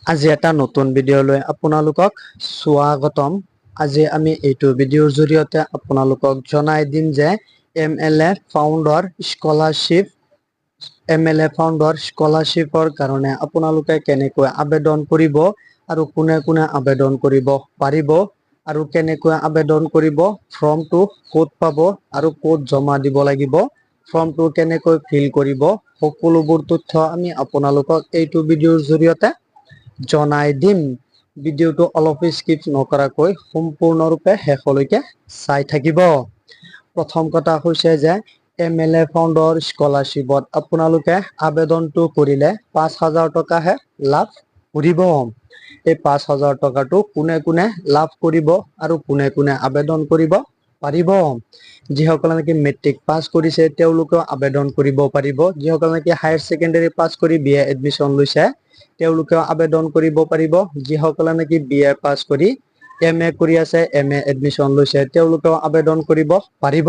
আজি এটা নতুন ভিডিঅ' লৈ আপোনালোকক স্বাগতম। আজি আমি এইটো ভিডিঅ'ৰ জৰিয়তে আপোনালোকক জনাই দিম যে MLA ফাউণ্ডৰ স্কলাৰশ্বিপৰ কাৰণে আপোনালোকে কেনেকৈ আবেদন কৰিব আৰু কোনে কোনে আবেদন কৰিব পাৰিব আৰু কেনেকৈ আবেদন কৰিব, ফৰ্মটো ক'ত পাব আৰু ক'ত জমা দিব লাগিব, ফৰ্মটো কেনেকৈ ফিল কৰিব, সকলোবোৰ তথ্য আমি আপোনালোকক এইটো ভিডিঅ'ৰ জৰিয়তে জনাই দিম। ভিডিঅ'টো অলপ স্কিপ নকৰাকৈ সম্পূৰ্ণৰূপে শেষলৈকে চাই থাকিব। প্ৰথম কথা হৈছে যে MLA ফাউণ্ডৰ স্কলাৰশ্বিপত আপোনালোকে আবেদনটো কৰিলে 5,000 টকাহে লাভ কৰিব। এই 5,000 টকাটো কোনে কোনে লাভ কৰিব আৰু কোনে কোনে আবেদন কৰিব পাৰিব। যিসকলে নেকি মেট্ৰিক পাছ কৰিছে তেওঁলোকেও আবেদন কৰিব পাৰিব। যিসকলে নেকি হায়াৰ ছেকেণ্ডাৰী পাছ কৰি BA এডমিশ্যন লৈছে তেওঁলোকেও আবেদন কৰিব পাৰিব। যিসকলে নেকি BA পাছ কৰি MA কৰি আছে, MA এডমিশ্যন লৈছে তেওঁলোকেও আবেদন কৰিব পাৰিব।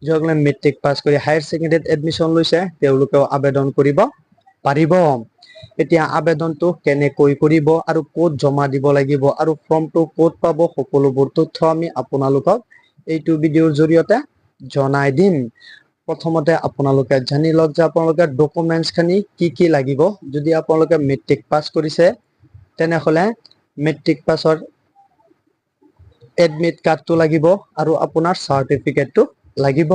যিসকলে মেট্ৰিক পাছ কৰি হায়াৰ ছেকেণ্ডাৰীত এডমিশ্যন লৈছে তেওঁলোকেও আবেদন কৰিব পাৰিব। এতিয়া আবেদনটো কেনেকৈ কৰিব আৰু ক'ত জমা দিব লাগিব আৰু ফৰ্মটো ক'ত পাব, সকলোবোৰ তথ্য আমি আপোনালোকক এইটো ভিডিঅ'ৰ জৰিয়তে জনাই দিম। প্ৰথমতে আপোনালোকে জানি লওক যে আপোনালোকে ডকুমেণ্টছ খিনি কি লাগিব। যদি আপোনালোকে মেট্ৰিক পাছ কৰিছে তেনেহলে মেট্ৰিক পাছৰ এডমিট কাৰ্ডটো লাগিব আৰু আপোনাৰ চাৰ্টিফিকেটটো লাগিব।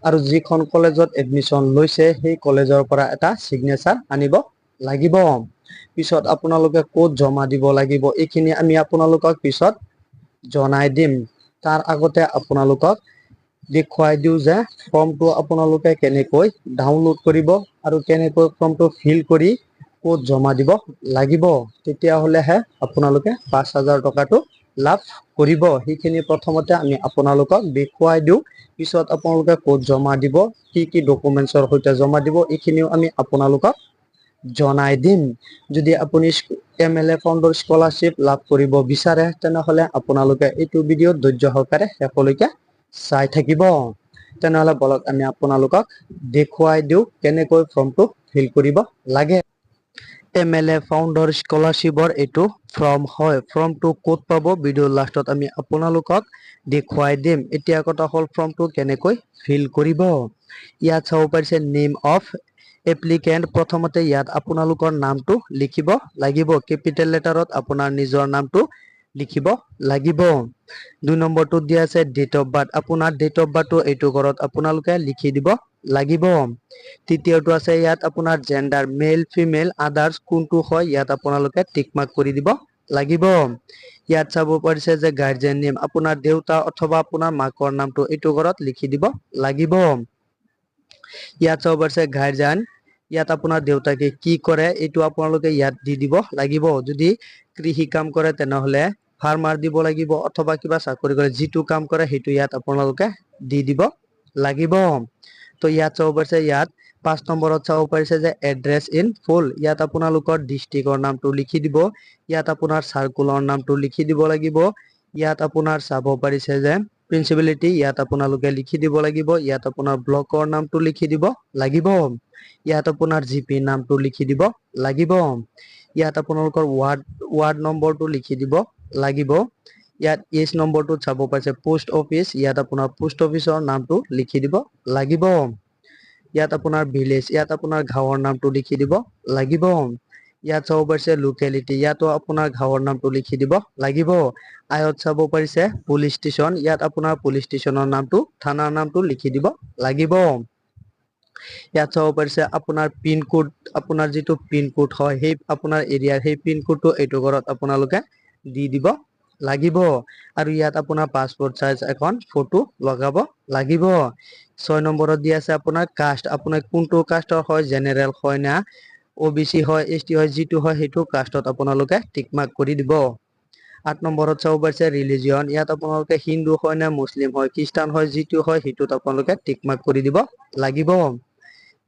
আৰু যিখন কলেজত এডমিশ্যন লৈছে সেই কলেজৰ পৰা এটা চিগনেচাৰ আনিব লাগিব। পিছত আপোনালোকে ক'ত জমা দিব লাগিব এইখিনি আমি আপোনালোকক পিছত জনাই দিম। তাৰ আগতে আপোনালোকক দেখুৱাই দিওঁ যে ফৰ্মটো আপোনালোকে কেনেকৈ ডাউনলোড কৰিব আৰু কেনেকৈ ফৰ্মটো ফিল কৰি ক'ত জমা দিব লাগিব। তেতিয়াহ'লেহে আপোনালোকে 5,000 টকাটো লাভ কৰিব। সেইখিনি প্ৰথমতে আমি আপোনালোকক দেখুৱাই দিওঁ। পিছত আপোনালোকে ক'ত জমা দিব, কি ডকুমেণ্টছৰ সৈতে জমা দিব এইখিনিও আমি আপোনালোকক জনাই দিম। যদি আপুনি MLA ফাউণ্ডৰ স্কলাৰশ্বিপ লাভ কৰিব বিচাৰে তেনেহলে আপোনালোকে এইটো ভিডিঅ'ত ধৈৰ্য সহকাৰে শেষলৈকে চাই থাকিব। তেনেহলে বলক আমি আপোনালোকক দেখুৱাই দিওঁ কেনেকৈ ফৰ্মটো ফিল কৰিব লাগে। MLA ফাউণ্ডৰ স্কলাৰশ্বিপৰ এইটো ফৰ্ম হয়। ফৰ্মটো ক'ত পাব ভিডিঅ'ৰ লাষ্টত আমি আপোনালোকক দেখুৱাই দিম। এতিয়া কথা হ'ল ফৰ্মটো কেনেকৈ ফিল কৰিব। ইয়াত চাব পাৰিছে নেম অফ এপ্লিকেণ্ট। প্ৰথমতে ইয়াত আপোনালোকৰ নামটো লিখিব লাগিব। কেপিটেল লেটাৰত আপোনাৰ নিজৰ নামটো লিখিব লাগিব। 2 নম্বৰটোত দিয়া আছে ডেট অফ বাৰ্থ। আপোনাৰ ডেট অফ বাৰ্থটো এইটো ঘৰত আপোনালোকে লিখি দিব লাগিব। তৃতীয়টো আছে ইয়াত আপোনাৰ জেণ্ডাৰ, মেল ফিমেল আদাৰ্ছ কোনটো হয় ইয়াত আপোনালোকে টিক মাৰ্ক কৰি দিব লাগিব। ইয়াত চাব পাৰিছে যে গাৰ্জেন নেম, আপোনাৰ দেউতা অথবা আপোনাৰ মাকৰ নামটো এইটো ঘৰত লিখি দিব লাগিব। ইয়াত চাব পাৰিছে গাৰ্জেন, ইয়াত আপোনাৰ দেউতাকে কি কৰে এইটো আপোনালোকে ইয়াত দি দিব লাগিব। যদি কৃষি কাম কৰে তেনেহলে ফাৰ্মাৰ দিব লাগিব, অথবা কিবা চাকৰি কৰে যিটো কাম কৰে সেইটো ইয়াত আপোনালোকে দি দিব লাগিব। তো ইয়াত চাব পাৰিছে, ইয়াত 5 নম্বৰত চাব পাৰিছে যে এড্ৰেছ ইন ফুল। ইয়াত আপোনালোকৰ ডিষ্ট্ৰিক্টৰ নামটো লিখি দিব। ইয়াত আপোনাৰ চাৰ্কুলৰ নামটো লিখি দিব লাগিব। ইয়াত আপোনাৰ চাব পাৰিছে যে প্ৰিন্সিপালিটি, ইয়াত আপোনালোকে লিখি দিব লাগিব। ইয়াত আপোনাৰ ব্লকৰ নামটো লিখি দিব লাগিব। ইয়াত আপোনাৰ GP নামটো লিখি দিব লাগিব। ইয়াত আপোনালোকৰ ৱাৰ্ড নম্বৰটো লিখি দিব লাগিব। ইয়াত এজ নম্বৰটোত চাব পাৰিছে পোষ্ট অফিচ, ইয়াত আপোনাৰ পোষ্ট অফিচৰ নামটো লিখি দিব লাগিব। ইয়াত আপোনাৰ ভিলেজ, ইয়াত আপোনাৰ গাঁৱৰ নামটো লিখি দিব লাগিব। ইয়াত চাব পাৰিছে লোকেলিটি, ইয়াতো আপোনাৰ গাঁৱৰ নামটো লিখি দিব লাগিব। আয়ত চাব পাৰিছে পুলিচ ষ্টেচন, ইয়াত আপোনাৰ পুলিচ ষ্টেচনৰ নামটো, থানাৰ নামটো লিখি দিব লাগিব। ইয়াত চাব পাৰিছে আপোনাৰ পিন কোড, আপোনাৰ যিটো পিন কোড হয় সেই আপোনাৰ এৰিয়াৰ সেই পিন কোডটো এইটো ঘৰত আপোনালোকে দি দিব লাগিব। আৰু ইয়াত আপোনাৰ পাছপোৰ্ট সাইজ এখন ফটো লগাব লাগিব। 6 নম্বৰত দি আছে আপোনাৰ কাষ্ট, আপোনাৰ কোনটো কাষ্টৰ হয়, জেনেৰেল হয় না OBC হয়, ST হয়, যিটো হয় সেইটো কাষ্টত আপোনালোকে টিক মাৰ্ক কৰি দিব। 8 নম্বৰত চাব পাৰিছে ৰিলিজিয়ন, ইয়াত আপোনালোকে হিন্দু হয় নে মুছলিম হয়, খ্ৰীষ্টান হয়, যিটো হয় সেইটোত আপোনালোকে টিক মাৰ্ক কৰি দিব লাগিব।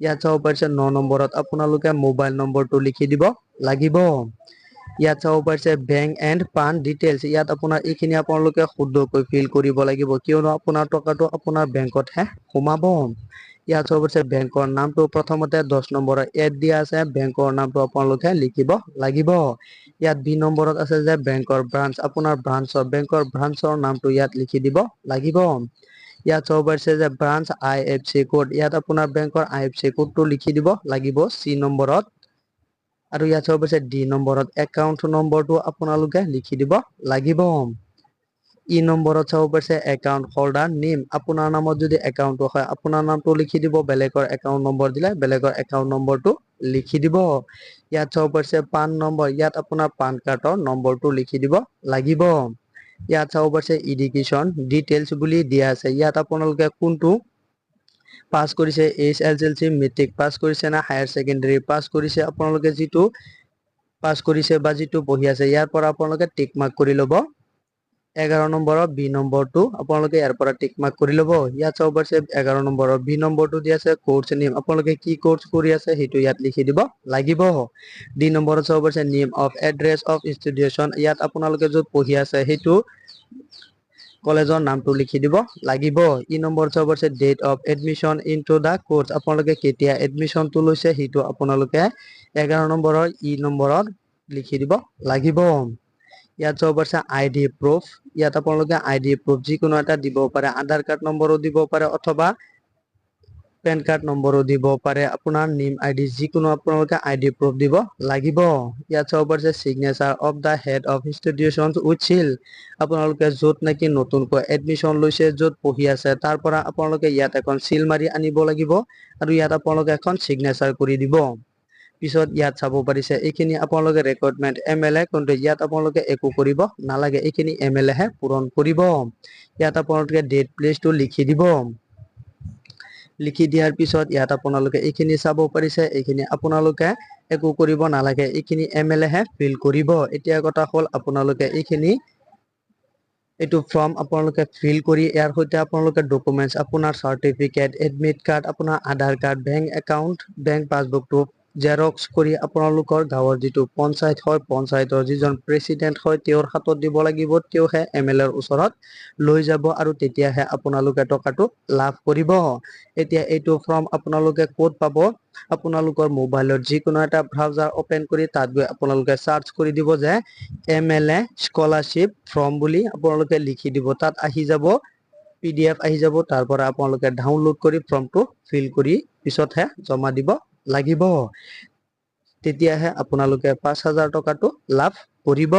ইয়াত চাব পাৰিছে 9 নম্বৰত আপোনালোকে মোবাইল নম্বৰটো লিখি দিব লাগিব। ইয়াত চাব পাৰিছে বেংক এণ্ড পান ডিটেইলছ, ইয়াত আপোনাৰ এইখিনি আপোনালোকে শুদ্ধকৈ ফিল কৰিব লাগিব, কিয়নো আপোনাৰ টকাটো আপোনাৰ বেংকতহে সোমাব। ইয়াত চাব পাৰিছে বেংকৰ নামটো প্ৰথমতে 10 নম্বৰৰ এড দিয়া আছে বেংকৰ নামটো আপোনালোকে লিখিব লাগিব ইয়াত বি নম্বৰত আছে যে বেংকৰ ব্ৰাঞ্চ আপোনাৰ বেংকৰ ব্ৰাঞ্চৰ নামটো ইয়াত লিখি দিব লাগিব ইয়াত চাব পাৰিছে যে ব্ৰাঞ্চ IFC কোড ইয়াত আপোনাৰ বেংকৰ IFC কোডটো লিখি দিব লাগিব সি নম্বৰত আৰু ইয়াত চাব পাৰিছে ডি নম্বৰত একাউণ্ট নম্বৰটো আপোনালোকে লিখি দিব লাগিব ই নম্বৰত চাব পাৰিছে একাউণ্ট হোল্ডাৰ নেম আপোনাৰ নামত যদি একাউণ্টটো হয় আপোনাৰ নামটো লিখি দিব বেলেগৰ একাউণ্ট নম্বৰ দিলে বেলেগৰ একাউণ্ট নম্বৰটো লিখি দিব ইয়াত চাব পাৰিছে পান নম্বৰ ইয়াত আপোনাৰ পান কাৰ্ডৰ নম্বৰটো লিখি দিব লাগিব ইয়াত চাব পাৰিছে এডুকেশ্যন ডিটেইলছ বুলি দিয়া আছে ইয়াত আপোনালোকে কোনটো পাস কৰিছে SSLC মেট্ৰিক পাস কৰিছে না হায়াৰ সেকেন্ডাৰী পাস কৰিছে আপোনালোকে যেটো পাস কৰিছে বা যেটো পঢ়ি আছে ইয়াৰ পৰা আপোনালোকে টিক মাৰ্ক কৰি ল'ব 11 নম্বৰৰ বি নম্বৰটো আপোনালোকে ইয়াৰ পৰা টিক মাৰ্ক কৰি ল'ব ইয়াত চাব পাৰিছে 11 নম্বৰৰ বি নম্বৰটো দিয়া আছে কোৰ্স নেম আপোনালোকে কি কোৰ্স কৰি আছে হেতু ইয়াত লিখি দিব লাগিব ডি নম্বৰত চাব পাৰিছে name of address of institution ইয়াত আপোনালোকে য'ত পঢ়ি আছে হেতু কলেজৰ নামটো লিখি দিব লাগিব ই নম্বৰ চাব পাৰিছে date of admission into the course আপোনালোকে কেতিয়া এডমিশনটো লৈছে হেতু আপোনালোকে 11 নম্বৰৰ ই নম্বৰত লিখি দিব লাগিব ইয়াত চাব পাৰিছে আইডি প্ৰুফ ইয়াত আপোনালোকে আইডি প্ৰুফ যিকোনো এটা দিব পাৰে আধাৰ কাৰ্ড নম্বৰো দিব পাৰে অথবা পেন কাৰ্ড নম্বৰো দিব পাৰে আপোনাৰ নেম আইডি যিকোনো আপোনালোকে আইডি প্ৰুফ দিব লাগিব ইয়াত চাব পাৰিছে signature of the head of institutions with seal আপোনালোকে য'ত নাকি নতুনকৈ এডমিশন লৈছে য'ত পঢ়ি আছে তাৰ পৰা আপোনালোকে ইয়াত এখন সিল মাৰি আনিব লাগিব আৰু ইয়াত আপোনালোকে এখন সিগনেচাৰ কৰি দিব পিছত ইয়াত চাব পাৰিছে এইখিনি আপোনালোকে ৰিকুৱাৰমেন্ট MLA কিন্তু ইয়াত আপোনালোকে একো কৰিব নালাগে এইখিনি MLA হে পূৰণ কৰিব ইয়াত আপোনালোকে ডেট প্লেসটো লিখি দিব লিখি দিয়াৰ পিছত ইয়াত আপোনালোকে এইখিনি চাব পাৰিছে এইখিনি আপোনালোকে একো কৰিব নালাগে এইখিনি MLA হে ফিল কৰিব এতিয়া কথা হ'ল আপোনালোকে এইখিনি এটো ফৰ্ম আপোনালোকে ফিল কৰি ইয়াৰ সৈতে আপোনালোকে ডকুমেন্টস আপোনাৰ সাৰ্টিফিকেট এডমিট কাৰ্ড আপোনাৰ Aadhaar card bank account bank পাছবুকটো জেৰক্স কৰি আপোনালোকৰ গাঁৱৰ যেটো পঞ্চায়ত হয় পঞ্চায়তৰ যিজন প্ৰেসিডেন্ট হয় তেওঁৰ হাতত দিব লাগিব তেওঁহে MLA ৰ ওচৰত লৈ যাব আৰু তেতিয়াহে আপোনালোকে টকাটো লাভ কৰিব এতিয়া এইটো ফৰ্ম আপোনালোকে ক'ত পাব আপোনালোকৰ মোবাইলত যিকোনো এটা ব্ৰাউজাৰ ওপেন কৰি তাত গৈ আপোনালোকে সাৰ্চ কৰি দিব যে MLA স্কলাৰশ্বিপ ফৰ্ম বুলি আপোনালোকে লিখি দিব তাত আহি যাব PDF আহি যাব তাৰ পৰা আপোনালোকে ডাউনলোড কৰি ফৰ্মটো ফিল কৰি পিছতহে জমা দিব লাগিব তেতিয়াহে আপোনালোকে 5000 টকাটো লাভ কৰিব